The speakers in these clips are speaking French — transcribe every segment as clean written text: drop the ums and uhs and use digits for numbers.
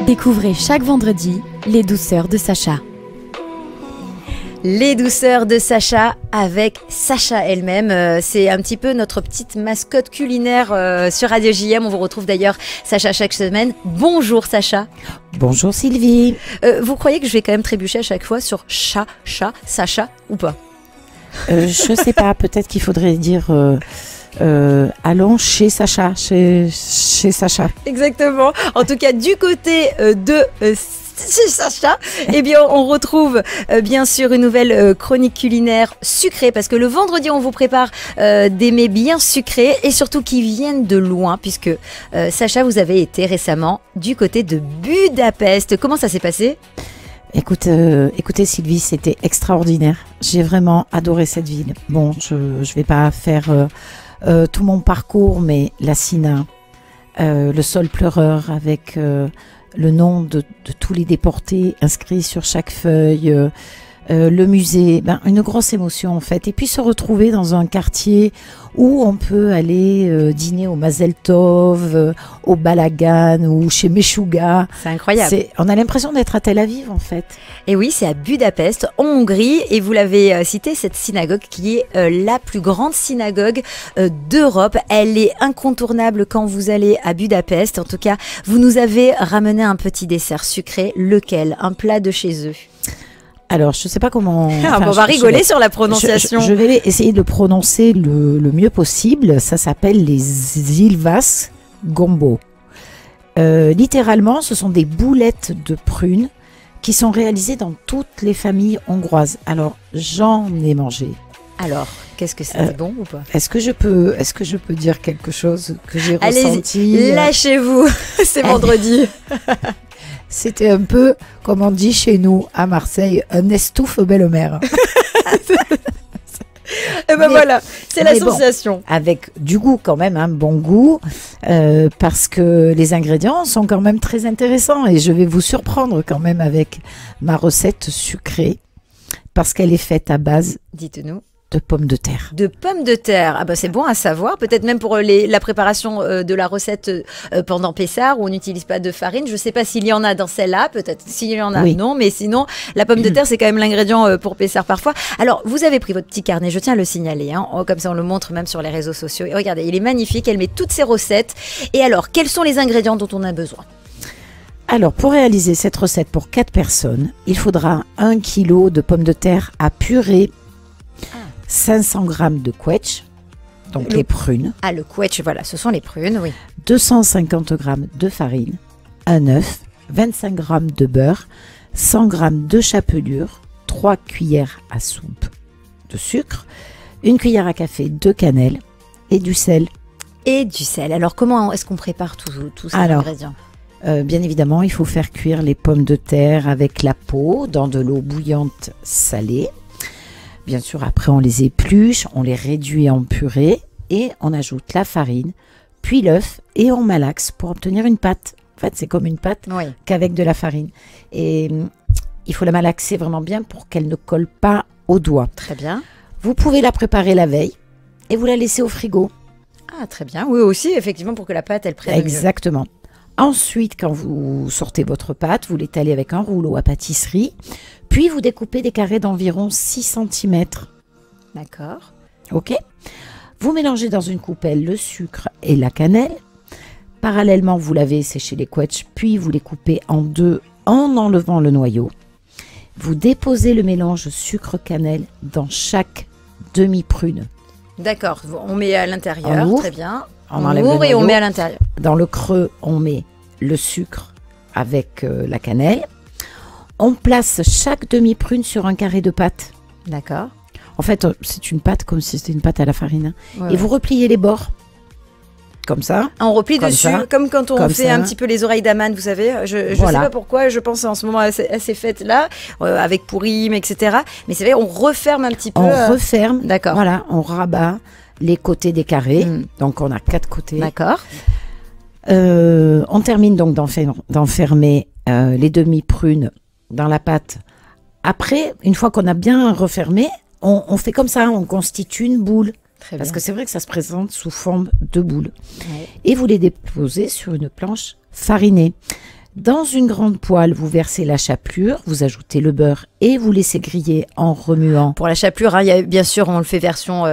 Découvrez chaque vendredi les douceurs de Sacha. Les douceurs de Sacha avec Sacha elle-même. C'est un petit peu notre petite mascotte culinaire sur Radio JM. On vous retrouve d'ailleurs Sacha chaque semaine. Bonjour Sacha. Bonjour Sylvie. Vous croyez que je vais quand même trébucher à chaque fois sur Sacha ou pas? Je sais pas, peut-être qu'il faudrait dire allons chez Sacha, chez Sacha. Exactement. En tout cas, du côté de Sacha, eh bien, on retrouve bien sûr une nouvelle chronique culinaire sucrée, parce que le vendredi, on vous prépare des mets bien sucrés et surtout qui viennent de loin, puisque Sacha, vous avez été récemment du côté de Budapest. Comment ça s'est passé ? Écoutez Sylvie, c'était extraordinaire. J'ai vraiment adoré cette ville. Bon, je vais pas faire tout mon parcours, mais la Sina, le sol pleureur avec le nom de tous les déportés inscrits sur chaque feuille, le musée, une grosse émotion en fait. Et puis se retrouver dans un quartier où on peut aller dîner au Mazel Tov, au Balagan ou chez Meshuga. C'est incroyable. On a l'impression d'être à Tel Aviv en fait. Et oui, c'est à Budapest, en Hongrie. Et vous l'avez cité, cette synagogue qui est la plus grande synagogue d'Europe. Elle est incontournable quand vous allez à Budapest. En tout cas, vous nous avez ramené un petit dessert sucré. Lequel ? Un plat de chez eux. Alors, je ne sais pas comment... on va rigoler sur la prononciation. Je vais essayer de le prononcer le mieux possible. Ça s'appelle les Ilvas Gombo. Littéralement, ce sont des boulettes de prunes qui sont réalisées dans toutes les familles hongroises. Alors, j'en ai mangé. Alors, qu'est-ce que c'était bon ou pas ? Est-ce que je peux dire quelque chose que j'ai ressenti ? Allez-y, lâchez-vous. C'est vendredi. C'était un peu, comme on dit chez nous à Marseille, un estouffe belle-mère. Et voilà, c'est la sensation. Bon, avec du goût quand même, un bon goût, parce que les ingrédients sont quand même très intéressants et je vais vous surprendre quand même avec ma recette sucrée, parce qu'elle est faite à base, dites-nous, de pommes de terre. De pommes de terre. Ah c'est bon à savoir. Peut-être même pour la préparation de la recette pendant Pessah, où on n'utilise pas de farine. Je ne sais pas s'il y en a dans celle-là. Peut-être s'il y en a, oui. Non. Mais sinon, la pomme de terre, c'est quand même l'ingrédient pour Pessah parfois. Alors, vous avez pris votre petit carnet. Je tiens à le signaler. Comme ça, on le montre même sur les réseaux sociaux. Et regardez, il est magnifique. Elle met toutes ses recettes. Et alors, quels sont les ingrédients dont on a besoin ? Alors, pour réaliser cette recette pour 4 personnes, il faudra 1 kg de pommes de terre à purée, 500 g de quetch, donc les prunes. Ah, le quetch, voilà, ce sont les prunes, oui. 250 g de farine, un œuf, 25 g de beurre, 100 g de chapelure, 3 cuillères à soupe de sucre, 1 cuillère à café de cannelle et du sel. Et du sel. Alors, comment est-ce qu'on prépare tous ces ingrédients ? Bien évidemment, il faut faire cuire les pommes de terre avec la peau dans de l'eau bouillante salée. Bien sûr, après, on les épluche, on les réduit en purée et on ajoute la farine, puis l'œuf et on malaxe pour obtenir une pâte. En fait, c'est comme une pâte qu'avec de la farine. Et il faut la malaxer vraiment bien pour qu'elle ne colle pas aux doigts. Très bien. Vous pouvez la préparer la veille et vous la laissez au frigo. Ah, très bien. Oui, aussi, effectivement, pour que la pâte, elle prenne mieux. Exactement. Ensuite, quand vous sortez votre pâte, vous l'étalez avec un rouleau à pâtisserie. Puis, vous découpez des carrés d'environ 6 cm. D'accord. OK. Vous mélangez dans une coupelle le sucre et la cannelle. Parallèlement, vous lavez, séchez les quetchs, puis vous les coupez en deux en enlevant le noyau. Vous déposez le mélange sucre-cannelle dans chaque demi-prune. D'accord. On met à l'intérieur. Très bien. On enlève le noyau. Et on met à l'intérieur. Dans le creux, on met le sucre avec la cannelle. On place chaque demi-prune sur un carré de pâte. D'accord. En fait, c'est une pâte comme si c'était une pâte à la farine. Ouais, et vous repliez les bords. Comme ça. On replie dessus, comme quand on fait un petit peu les oreilles d'Aman, vous savez. Je sais pas pourquoi, je pense en ce moment à ces fêtes-là, avec Pourim, etc. Mais c'est vrai, on referme un petit peu. On referme. D'accord. Voilà, on rabat les côtés des carrés. Donc, on a 4 côtés. D'accord. On termine donc d'enfermer les demi-prunes dans la pâte. Après, une fois qu'on a bien refermé, on fait comme ça, on constitue une boule. Très Parce bien. que c'est vrai que ça se présente sous forme de boules. Ouais. Et vous les déposez sur une planche farinée. Dans une grande poêle, vous versez la chapelure, vous ajoutez le beurre et vous laissez griller en remuant. Pour la chapelure, hein, bien sûr, on le fait version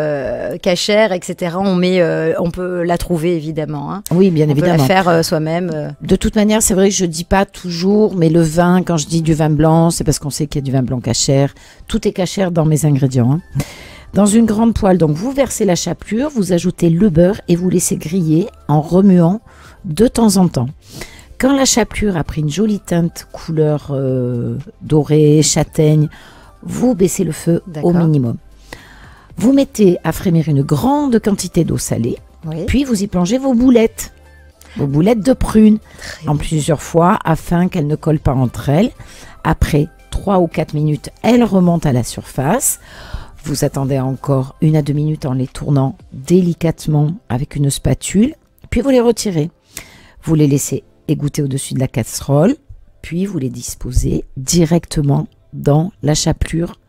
cachère, etc. On peut la trouver évidemment. Hein. Oui, bien On peut évidemment. la faire soi-même. De toute manière, c'est vrai que je dis pas toujours, mais le vin, quand je dis du vin blanc, c'est parce qu'on sait qu'il y a du vin blanc cachère. Tout est cachère dans mes ingrédients. Hein. Dans une grande poêle, donc vous versez la chapelure, vous ajoutez le beurre et vous laissez griller en remuant de temps en temps. Quand la chapelure a pris une jolie teinte couleur dorée, châtaigne, vous baissez le feu au D'accord. minimum. Vous mettez à frémir une grande quantité d'eau salée, Oui. puis vous y plongez vos boulettes de prunes, en plusieurs fois afin qu'elles ne collent pas entre elles. Après 3 ou 4 minutes, elles remontent à la surface. Vous attendez encore 1 à 2 minutes en les tournant délicatement avec une spatule, puis vous les retirez. Vous les laissez égoutter au-dessus de la casserole, puis vous les disposez directement dans la chapelure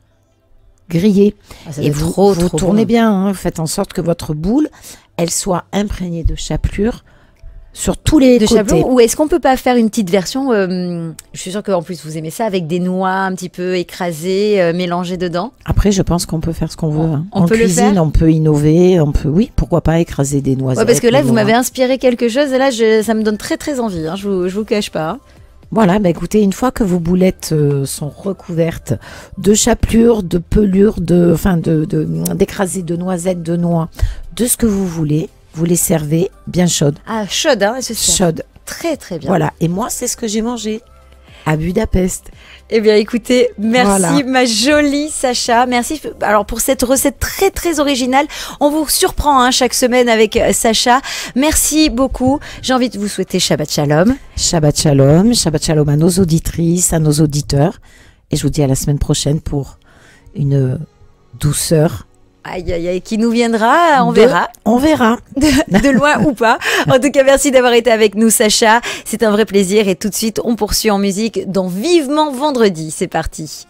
grillée. Ah, ça Et doit être vous trop tournez bon. bien, hein, faites en sorte que votre boule, elle soit imprégnée de chapelure sur tous les De côtés. chapelure, ou est-ce qu'on peut pas faire une petite version je suis sûre qu'en plus vous aimez ça, avec des noix un petit peu écrasées, mélangées dedans. Après, je pense qu'on peut faire ce qu'on veut. Hein. On En peut le cuisine, faire on peut innover, on peut, oui, pourquoi pas écraser des noisettes. Ouais, parce que là, des vous noix. m'avez inspiré quelque chose, et là, ça me donne très très envie. Hein, je vous cache pas. Hein. Voilà, bah écoutez, une fois que vos boulettes sont recouvertes de chapelure, de pelure, d'écrasé de noisettes, de noix, de ce que vous voulez, vous les servez bien chaudes. Ah, chaude, hein, c'est ça. Chaudes. Très très bien. Voilà. Et moi, c'est ce que j'ai mangé à Budapest. Eh bien, écoutez, merci Voilà. ma jolie Sacha. Merci alors pour cette recette très très originale. On vous surprend hein, chaque semaine avec Sacha. Merci beaucoup. J'ai envie de vous souhaiter Shabbat Shalom. Shabbat shalom à nos auditrices, à nos auditeurs. Et je vous dis à la semaine prochaine pour une douceur. Aïe aïe aïe, qui nous viendra, on verra. On verra. De loin ou pas. En tout cas, merci d'avoir été avec nous, Sacha. C'est un vrai plaisir. Et tout de suite, on poursuit en musique dans Vivement Vendredi. C'est parti.